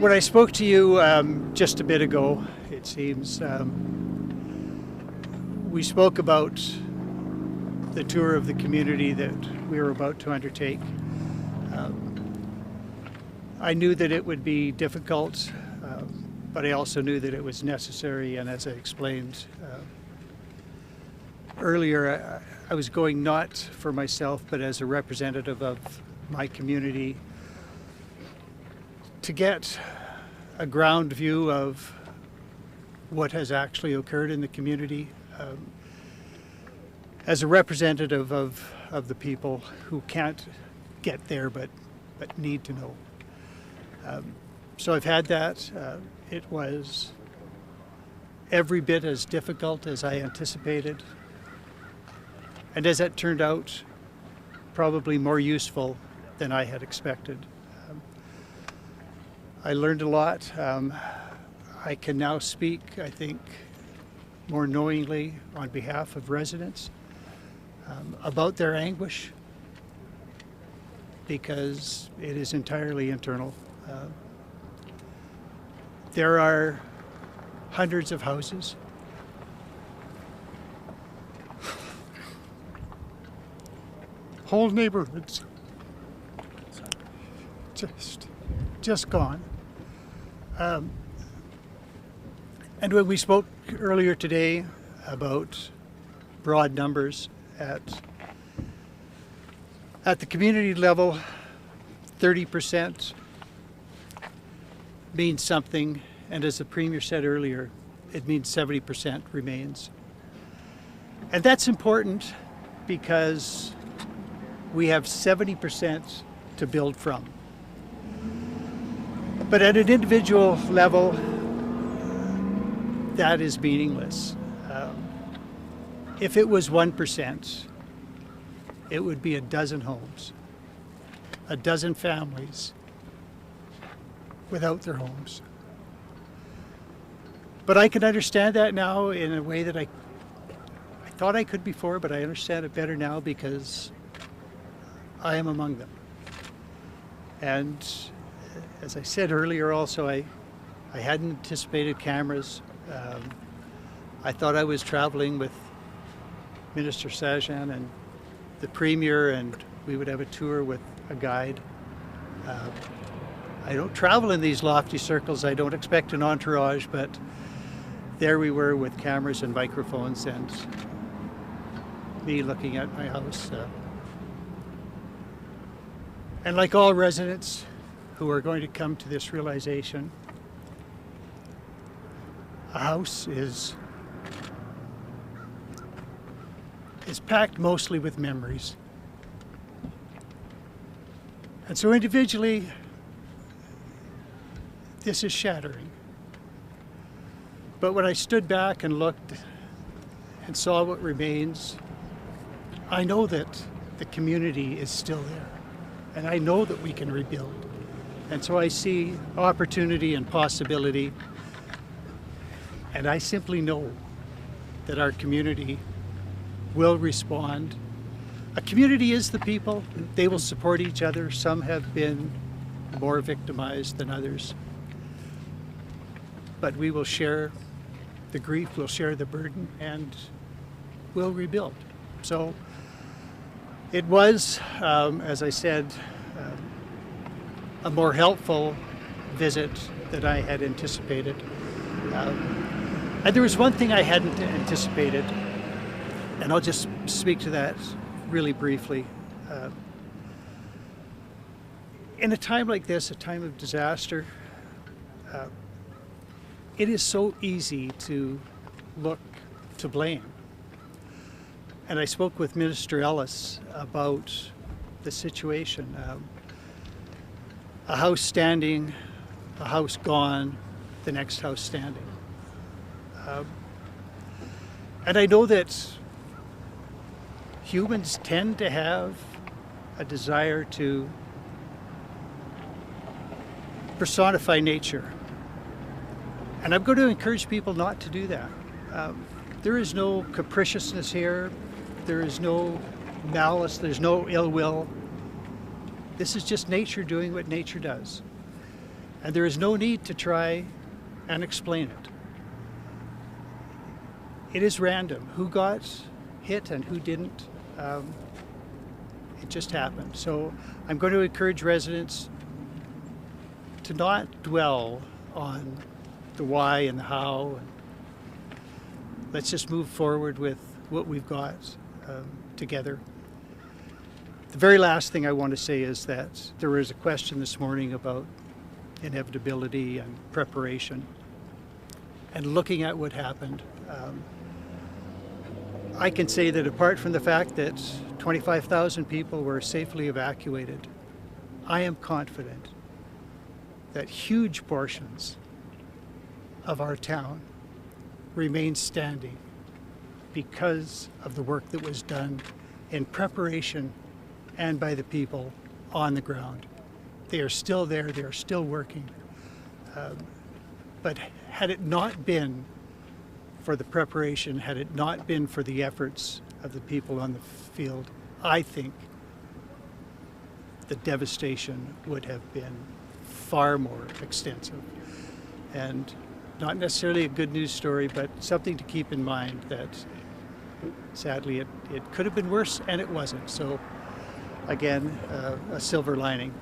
When I spoke to you just a bit ago, it seems, we spoke about the tour of the community that we were about to undertake. I knew that it would be difficult, but I also knew that it was necessary, and as I explained earlier, I was going not for myself, but as a representative of my community to get a ground view of what has actually occurred in the community, as a representative of the people who can't get there but need to know. So I've had that. It was every bit as difficult as I anticipated, and as it turned out, probably more useful than I had expected. I learned a lot. I can now speak, I think, more knowingly on behalf of residents about their anguish, because it is entirely internal. There are hundreds of houses. Whole neighborhoods just gone. And when we spoke earlier today about broad numbers at the community level, 30% means something, and as the Premier said earlier, it means 70% remains. And that's important because we have 70% to build from. But at an individual level, that is meaningless. If it was 1%, it would be a dozen homes, a dozen families without their homes. But I can understand that now in a way that I thought I could before, but I understand it better now because I am among them. And as I said earlier also, I hadn't anticipated cameras. I thought I was traveling with Minister Sajan and the Premier, and we would have a tour with a guide. I don't travel in these lofty circles. I don't expect an entourage, but there we were with cameras and microphones and me looking at my house. And like all residents who are going to come to this realization, a house is packed mostly with memories. And so individually, this is shattering. But when I stood back and looked and saw what remains, I know that the community is still there. And I know that we can rebuild. And so I see opportunity and possibility. And I simply know that our community will respond. A community is the people. They will support each other. Some have been more victimized than others. But we will share the grief, we'll share the burden, and we'll rebuild. So it was, as I said, a more helpful visit than I had anticipated. And there was one thing I hadn't anticipated, and I'll just speak to that really briefly. In a time like this, a time of disaster, it is so easy to look to blame. And I spoke with Minister Ellis about the situation. A house standing, a house gone, the next house standing. And I know that humans tend to have a desire to personify nature. And I'm going to encourage people not to do that. There is no capriciousness here. There is no malice. There's no ill will. This is just nature doing what nature does. And there is no need to try and explain it. It is random who got hit and who didn't. It just happened. So I'm going to encourage residents to not dwell on the why and the how. Let's just move forward with what we've got together. The very last thing I want to say is that there was a question this morning about inevitability and preparation. And looking at what happened, I can say that apart from the fact that 25,000 people were safely evacuated, I am confident that huge portions of our town remain standing because of the work that was done in preparation and by the people on the ground. They are still there, they are still working. But had it not been for the preparation, had it not been for the efforts of the people on the field, I think the devastation would have been far more extensive. And not necessarily a good news story, but something to keep in mind that sadly it could have been worse and it wasn't. So again, a silver lining.